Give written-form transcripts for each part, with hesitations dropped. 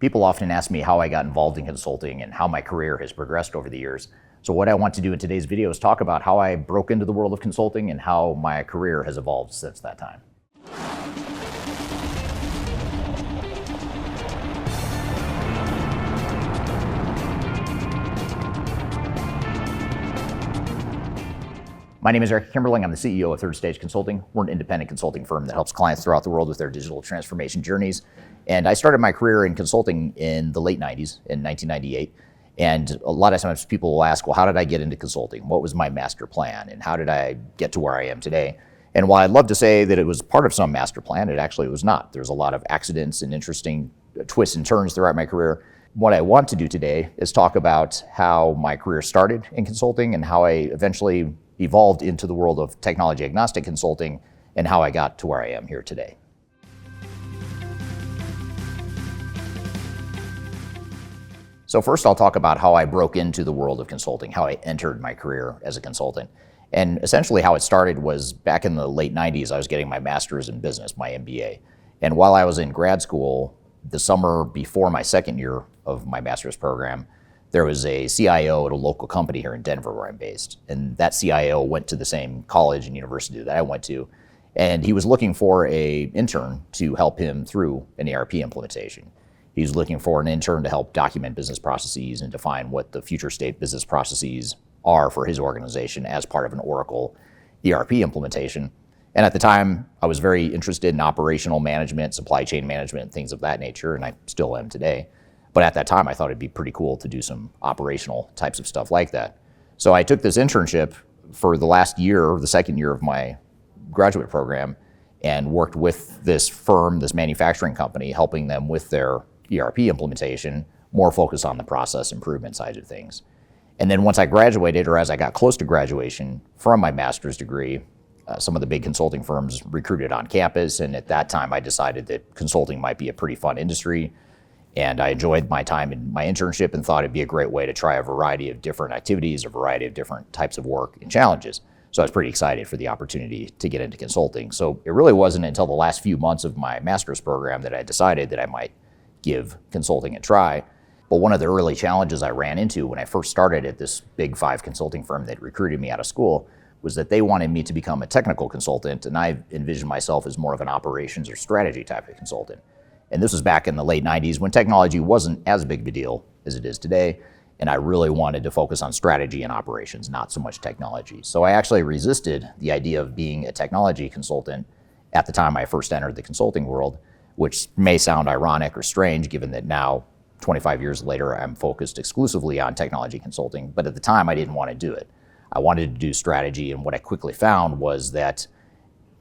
People often ask me how I got involved in consulting and how my career has progressed over the years. So what I want to do in today's video is talk about how I broke into the world of consulting and how my career has evolved since that time. My name is Eric Kimberling. I'm the CEO of Thirdstage Consulting. We're an independent consulting firm that helps clients throughout the world with their digital transformation journeys. And I started my career in consulting in the late 90s, in 1998. And a lot of times people will ask, well, how did I get into consulting? What was my master plan? And how did I get to where I am today? And while I'd love to say that it was part of some master plan, it actually was not. There's a lot of accidents and interesting twists and turns throughout my career. What I want to do today is talk about how my career started in consulting and how I eventually evolved into the world of technology agnostic consulting and how I got to where I am here today. So first I'll talk about how I broke into the world of consulting, how I entered my career as a consultant. And essentially how it started was back in the late 90s, I was getting my master's in business, my MBA. And while I was in grad school, the summer before my second year of my master's program, there was a CIO at a local company here in Denver where I'm based. And that CIO went to the same college and university that I went to. And he was looking for an intern to help him through an ERP implementation. He was looking for an intern to help document business processes and define what the future state business processes are for his organization as part of an Oracle ERP implementation. And at the time, I was very interested in operational management, supply chain management, things of that nature, and I still am today. But at that time, I thought it'd be pretty cool to do some operational types of stuff like that. So I took this internship for the last year, the second year of my graduate program, and worked with this firm, this manufacturing company, helping them with their ERP implementation, more focused on the process improvement side of things. And then once I graduated, or as I got close to graduation from my master's degree, some of the big consulting firms recruited on campus. And at that time, I decided that consulting might be a pretty fun industry. And I enjoyed my time in my internship and thought it'd be a great way to try a variety of different activities, a variety of different types of work and challenges. So I was pretty excited for the opportunity to get into consulting. So it really wasn't until the last few months of my master's program that I decided that I might give consulting a try. But one of the early challenges I ran into when I first started at this big 5 consulting firm that recruited me out of school was that they wanted me to become a technical consultant, and I envisioned myself as more of an operations or strategy type of consultant. And this was back in the late 90s when technology wasn't as big of a deal as it is today. And I really wanted to focus on strategy and operations, not so much technology. So I actually resisted the idea of being a technology consultant at the time I first entered the consulting world, which may sound ironic or strange given that now, 25 years later, I'm focused exclusively on technology consulting. But at the time, I didn't want to do it. I wanted to do strategy. And what I quickly found was that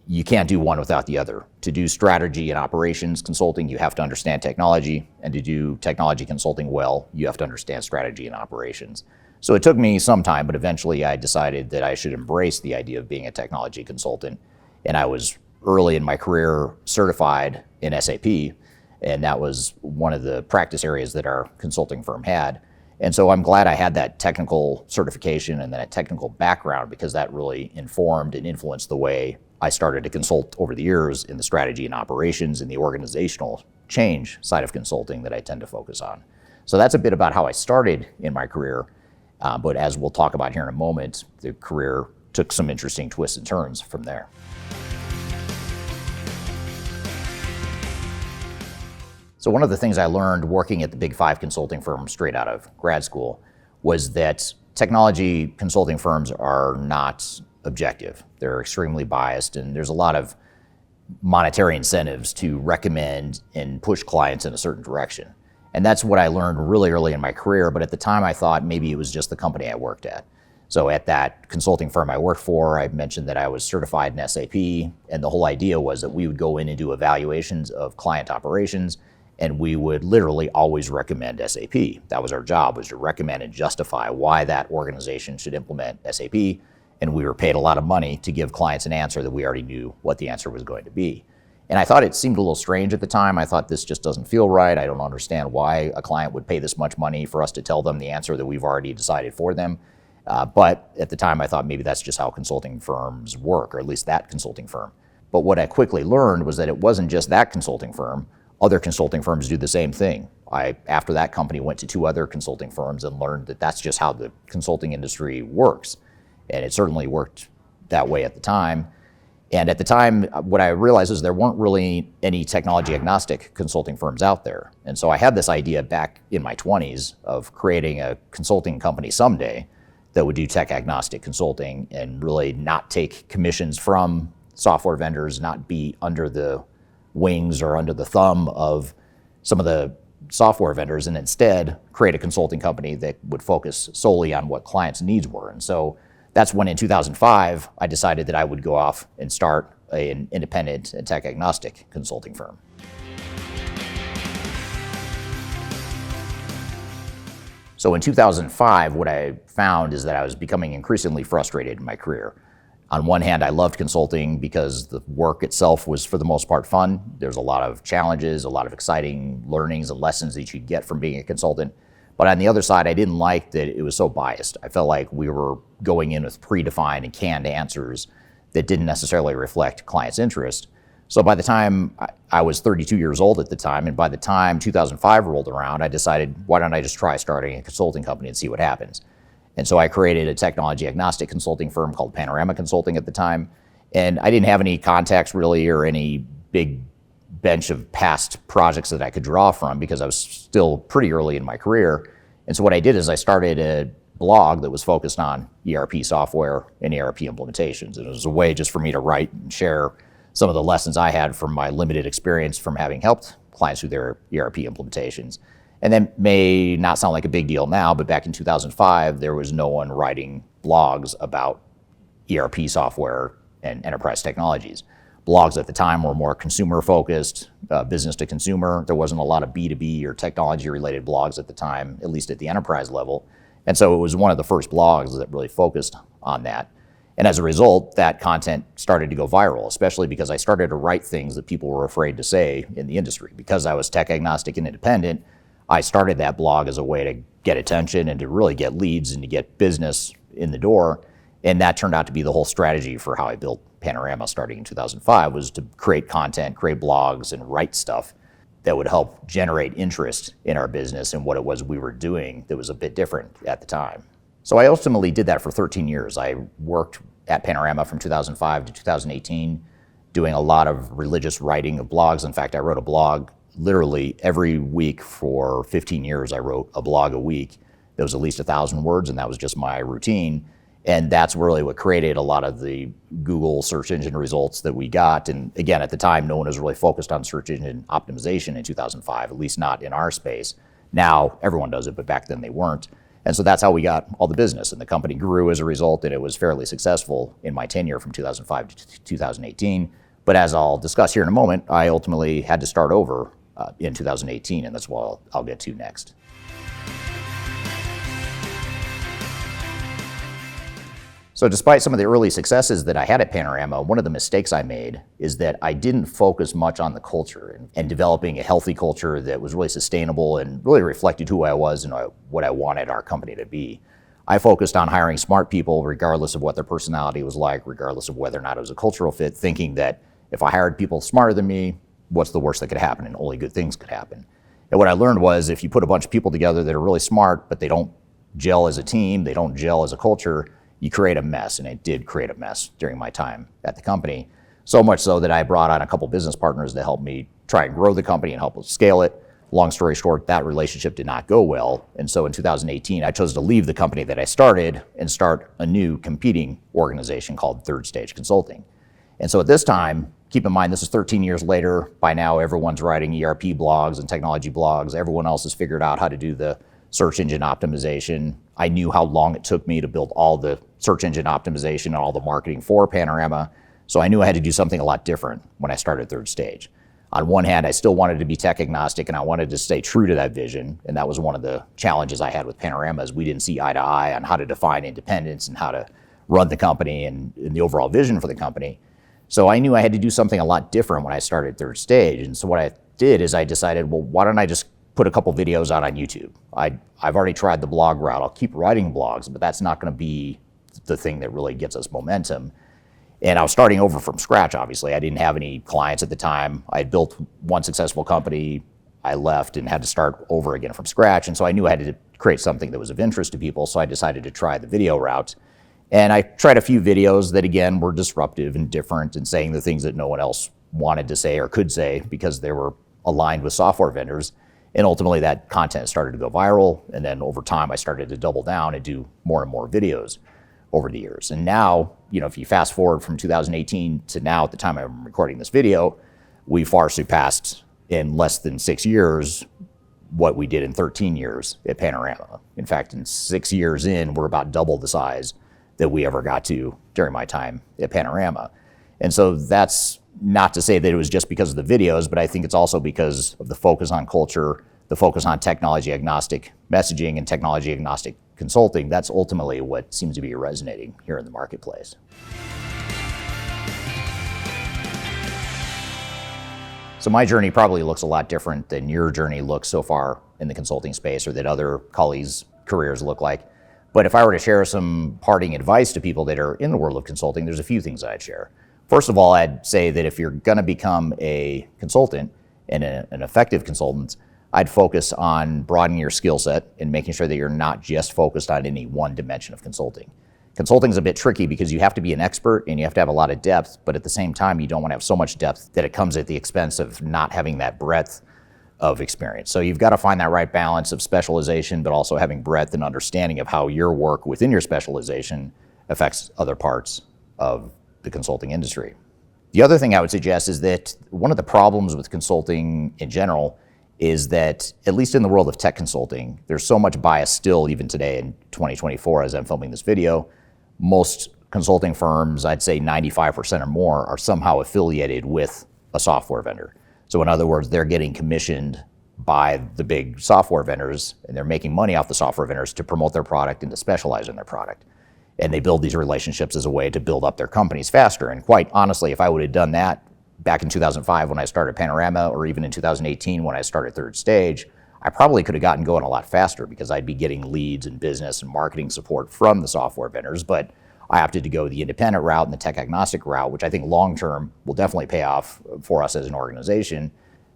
you can't do one without the other. To do strategy and operations consulting, you have to understand technology. And to do technology consulting well, you have to understand strategy and operations. So it took me some time, but eventually I decided that I should embrace the idea of being a technology consultant. And I was early in my career certified in SAP. And that was one of the practice areas that our consulting firm had. And so I'm glad I had that technical certification and that technical background because that really informed and influenced the way I started to consult over the years in the strategy and operations and the organizational change side of consulting that I tend to focus on. So that's a bit about how I started in my career. But as we'll talk about here in a moment, the career took some interesting twists and turns from there. So one of the things I learned working at the big 5 consulting firm straight out of grad school was that technology consulting firms are not objective. They're extremely biased, and there's a lot of monetary incentives to recommend and push clients in a certain direction. And that's what I learned really early in my career, but at the time I thought maybe it was just the company I worked at. So at that consulting firm I worked for, I mentioned that I was certified in SAP, and the whole idea was that we would go in and do evaluations of client operations, and we would literally always recommend SAP. That was our job, was to recommend and justify why that organization should implement SAP. And we were paid a lot of money to give clients an answer that we already knew what the answer was going to be. And I thought it seemed a little strange at the time. I thought this just doesn't feel right. I don't understand why a client would pay this much money for us to tell them the answer that we've already decided for them. But at the time I thought maybe that's just how consulting firms work, or at least that consulting firm. But what I quickly learned was that it wasn't just that consulting firm. Other consulting firms do the same thing. After that company, went to 2 other consulting firms and learned that that's just how the consulting industry works. And it certainly worked that way at the time. And at the time, what I realized is there weren't really any technology agnostic consulting firms out there. And so I had this idea back in my 20s of creating a consulting company someday that would do tech agnostic consulting and really not take commissions from software vendors, not be under the wings or under the thumb of some of the software vendors, and instead create a consulting company that would focus solely on what clients' needs were. And so that's when in 2005, I decided that I would go off and start an independent and tech agnostic consulting firm. So in 2005, what I found is that I was becoming increasingly frustrated in my career. On one hand, I loved consulting because the work itself was, for the most part, fun. There's a lot of challenges, a lot of exciting learnings and lessons that you get from being a consultant. But on the other side, I didn't like that it was so biased. I felt like we were going in with predefined and canned answers that didn't necessarily reflect clients' interest. So by the time I was 32 years old at the time, and by the time 2005 rolled around, I decided, why don't I just try starting a consulting company and see what happens? And so I created a technology agnostic consulting firm called Panorama Consulting at the time. And I didn't have any contacts really or any big bench of past projects that I could draw from because I was still pretty early in my career. And so what I did is I started a blog that was focused on ERP software and ERP implementations. And it was a way just for me to write and share some of the lessons I had from my limited experience from having helped clients with their ERP implementations. And that may not sound like a big deal now, but back in 2005, there was no one writing blogs about ERP software and enterprise technologies. Blogs at the time were more consumer-focused, business to consumer. There wasn't a lot of B2B or technology-related blogs at the time, at least at the enterprise level. And so it was one of the first blogs that really focused on that. And as a result, that content started to go viral, especially because I started to write things that people were afraid to say in the industry. Because I was tech agnostic and independent, I started that blog as a way to get attention and to really get leads and to get business in the door. And that turned out to be the whole strategy for how I built Panorama starting in 2005, was to create content, create blogs, and write stuff that would help generate interest in our business and what it was we were doing that was a bit different at the time. So I ultimately did that for 13 years. I worked at Panorama from 2005 to 2018, doing a lot of religious writing of blogs. In fact, I wrote a blog literally every week for 15 years. I wrote a blog a week that was at least 1,000 words, and that was just my routine. And that's really what created a lot of the Google search engine results that we got. And again, at the time, no one was really focused on search engine optimization in 2005, at least not in our space. Now, everyone does it, but back then they weren't. And so that's how we got all the business. And the company grew as a result, and it was fairly successful in my tenure from 2005 to 2018. But as I'll discuss here in a moment, I ultimately had to start over in 2018, and that's what I'll get to next. So despite some of the early successes that I had at Panorama, one of the mistakes I made is that I didn't focus much on the culture and developing a healthy culture that was really sustainable and really reflected who I was and what I wanted our company to be. I focused on hiring smart people regardless of what their personality was like, regardless of whether or not it was a cultural fit, thinking that if I hired people smarter than me, what's the worst that could happen? And only good things could happen. And what I learned was if you put a bunch of people together that are really smart, but they don't gel as a team, they don't gel as a culture, you create a mess. And it did create a mess during my time at the company. So much so that I brought on a couple business partners to help me try and grow the company and help us scale it. Long story short, that relationship did not go well. And so in 2018, I chose to leave the company that I started and start a new competing organization called Thirdstage Consulting. And so at this time, keep in mind, this is 13 years later. By now, everyone's writing ERP blogs and technology blogs. Everyone else has figured out how to do the search engine optimization. I knew how long it took me to build all the search engine optimization and all the marketing for Panorama. So I knew I had to do something a lot different when I started Thirdstage. On one hand, I still wanted to be tech agnostic and I wanted to stay true to that vision. And that was one of the challenges I had with Panorama is we didn't see eye to eye on how to define independence and how to run the company and the overall vision for the company. So I knew I had to do something a lot different when I started Thirdstage. And so what I did is I decided, well, why don't I just put a couple videos out on YouTube? I've already tried the blog route. I'll keep writing blogs, but that's not going to be the thing that really gets us momentum. And I was starting over from scratch, obviously. I didn't have any clients at the time. I had built one successful company. I left and had to start over again from scratch. And so I knew I had to create something that was of interest to people. So I decided to try the video route. And I tried a few videos that, again, were disruptive and different and saying the things that no one else wanted to say or could say because they were aligned with software vendors. And ultimately that content started to go viral. And then over time, I started to double down and do more and more videos over the years. And now, if you fast forward from 2018 to now, at the time I'm recording this video, we far surpassed in less than 6 years what we did in 13 years at Panorama. In fact, in 6 years in, we're about double the size that we ever got to during my time at Panorama. And so that's not to say that it was just because of the videos, but I think it's also because of the focus on culture, the focus on technology agnostic messaging and technology agnostic consulting. That's ultimately what seems to be resonating here in the marketplace. So my journey probably looks a lot different than your journey looks so far in the consulting space or that other colleagues' careers look like. But if I were to share some parting advice to people that are in the world of consulting, there's a few things I'd share. First of all, I'd say that if you're going to become a consultant and an effective consultant, I'd focus on broadening your skill set and making sure that you're not just focused on any one dimension of consulting. Consulting is a bit tricky because you have to be an expert and you have to have a lot of depth, but at the same time, you don't want to have so much depth that it comes at the expense of not having that breadth of experience. So you've got to find that right balance of specialization, but also having breadth and understanding of how your work within your specialization affects other parts of the consulting industry. The other thing I would suggest is that one of the problems with consulting in general is that, at least in the world of tech consulting, there's so much bias still, even today in 2024, as I'm filming this video. Most consulting firms, I'd say 95% or more, are somehow affiliated with a software vendor. So in other words, they're getting commissioned by the big software vendors, and they're making money off the software vendors to promote their product and to specialize in their product. And they build these relationships as a way to build up their companies faster. And quite honestly, if I would have done that back in 2005 when I started Panorama, or even in 2018 when I started Thirdstage, I probably could have gotten going a lot faster because I'd be getting leads and business and marketing support from the software vendors. But I opted to go the independent route and the tech agnostic route, which I think long-term will definitely pay off for us as an organization.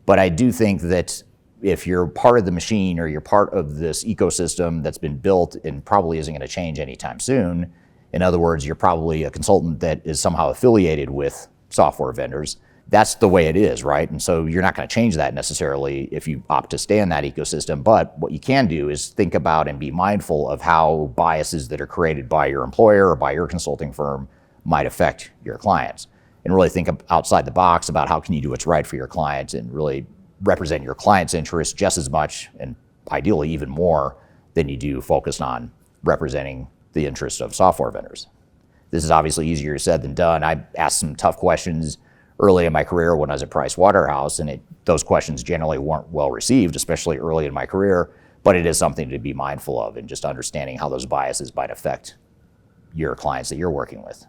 But I do think that if you're part of the machine or you're part of this ecosystem that's been built and probably isn't going to change anytime soon, in other words, you're probably a consultant that is somehow affiliated with software vendors, that's the way it is, right? And so you're not going to change that necessarily if you opt to stay in that ecosystem. But what you can do is think about and be mindful of how biases that are created by your employer or by your consulting firm might affect your clients. And really think outside the box about how can you do what's right for your clients and really represent your client's interests just as much, and ideally even more, than you do focused on representing the interests of software vendors. This is obviously easier said than done. I asked some tough questions early in my career when I was at Price Waterhouse, and those questions generally weren't well received, especially early in my career, but it is something to be mindful of and just understanding how those biases might affect your clients that you're working with.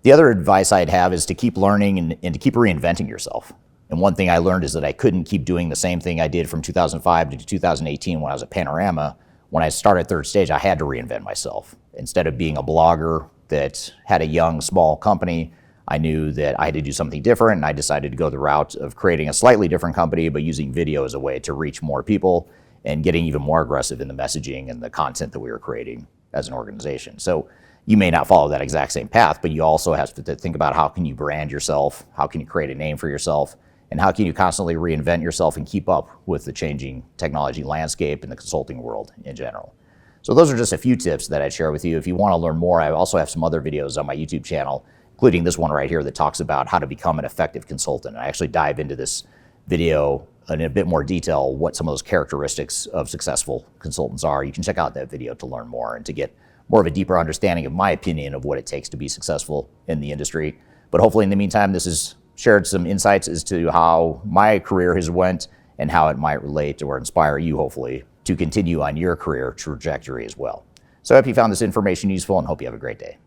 The other advice I'd have is to keep learning and to keep reinventing yourself. And one thing I learned is that I couldn't keep doing the same thing I did from 2005 to 2018 when I was at Panorama. When I started Thirdstage, I had to reinvent myself. Instead of being a blogger that had a young, small company, I knew that I had to do something different, and I decided to go the route of creating a slightly different company, but using video as a way to reach more people and getting even more aggressive in the messaging and the content that we were creating as an organization. So you may not follow that exact same path, but you also have to think about how can you brand yourself, how can you create a name for yourself, and how can you constantly reinvent yourself and keep up with the changing technology landscape and the consulting world in general. So those are just a few tips that I'd share with you. If you want to learn more, I also have some other videos on my YouTube channel, including this one right here that talks about how to become an effective consultant. And I actually dive into this video in a bit more detail what some of those characteristics of successful consultants are. You can check out that video to learn more and to get more of a deeper understanding of my opinion of what it takes to be successful in the industry. But hopefully in the meantime, this has shared some insights as to how my career has went and how it might relate or inspire you, hopefully, to continue on your career trajectory as well. So I hope you found this information useful and hope you have a great day.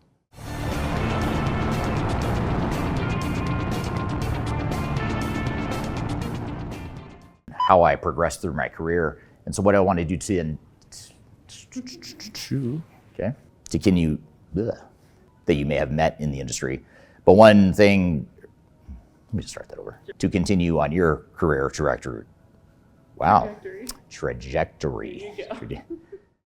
How I progressed through my career. And so what I want to do to continue that you may have met in the industry. But one thing, let me just start that over. To continue on your career trajectory. Wow. Trajectory. Trajectory. There you go.